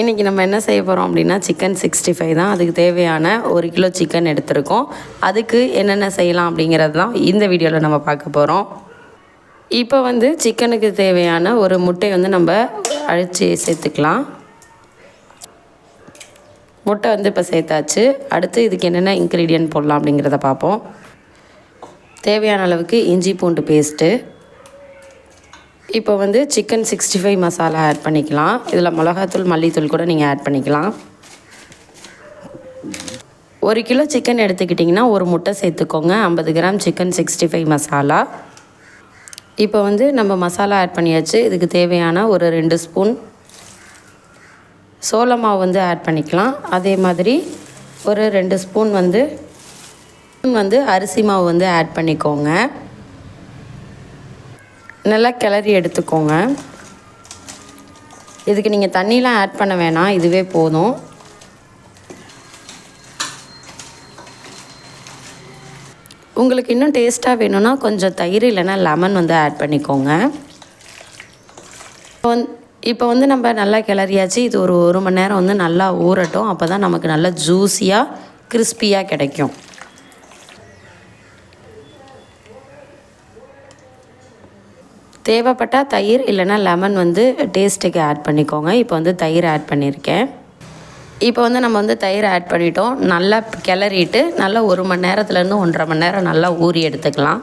இன்றைக்கி நம்ம என்ன செய்ய போகிறோம் அப்படின்னா சிக்கன் 65 தான். அதுக்கு தேவையான 1 கிலோ சிக்கன் எடுத்திருக்கோம். அதுக்கு என்னென்ன செய்யலாம் அப்படிங்கிறது தான் இந்த வீடியோவில் நம்ம பார்க்க போகிறோம். இப்போ சிக்கனுக்கு தேவையான ஒரு முட்டை நம்ம அடித்து சேர்த்துக்கலாம். முட்டை இப்போ சேர்த்தாச்சு. அடுத்து இதுக்கு என்னென்ன இன்க்ரீடியன்ட் போடலாம் அப்படிங்கிறத பார்ப்போம். தேவையான அளவுக்கு இஞ்சி பூண்டு பேஸ்ட்டு. இப்போ சிக்கன் 65 மசாலா ஆட் பண்ணிக்கலாம். இதில் மிளகாத்தூள் மல்லித்தூள் கூட நீங்கள் ஆட் பண்ணிக்கலாம். 1 கிலோ சிக்கன் எடுத்துக்கிட்டிங்கன்னா ஒரு முட்டை சேர்த்துக்கோங்க. 50 கிராம் சிக்கன் 65 மசாலா. இப்போ நம்ம மசாலா ஆட் பண்ணியாச்சு. இதுக்கு தேவையான ஒரு 2 ஸ்பூன் சோள மாவு ஆட் பண்ணிக்கலாம். அதே மாதிரி ஒரு 2 ஸ்பூன் அரிசி மாவு ஆட் பண்ணிக்கோங்க. நல்லா கிளறி எடுத்துக்கோங்க. இதுக்கு நீங்கள் தண்ணிலாம் ஆட் பண்ண வேணாம், இதுவே போதும். உங்களுக்கு இன்னும் டேஸ்ட்டாக வேணும்னா கொஞ்சம் தயிர் இல்லைன்னா லெமன் ஆட் பண்ணிக்கோங்க. இப்போ நம்ம நல்லா கிளறியாச்சு. இது ஒரு 1 மணி நேரம் நல்லா ஊறட்டும். அப்போ தான் நமக்கு நல்லா ஜூஸியாக கிறிஸ்பியாக கிடைக்கும். தேவைப்பட்டால் தயிர் இல்லைன்னா லெமன் டேஸ்ட்டுக்கு ஆட் பண்ணிக்கோங்க. இப்போ தயிர் ஆட் பண்ணியிருக்கேன். இப்போ நம்ம தயிர் ஆட் பண்ணிட்டோம். நல்லா கிளறிட்டு நல்லா 1 மணி நேரத்துலேருந்து 1.5 மணி நேரம் நல்லா ஊறி எடுத்துக்கலாம்.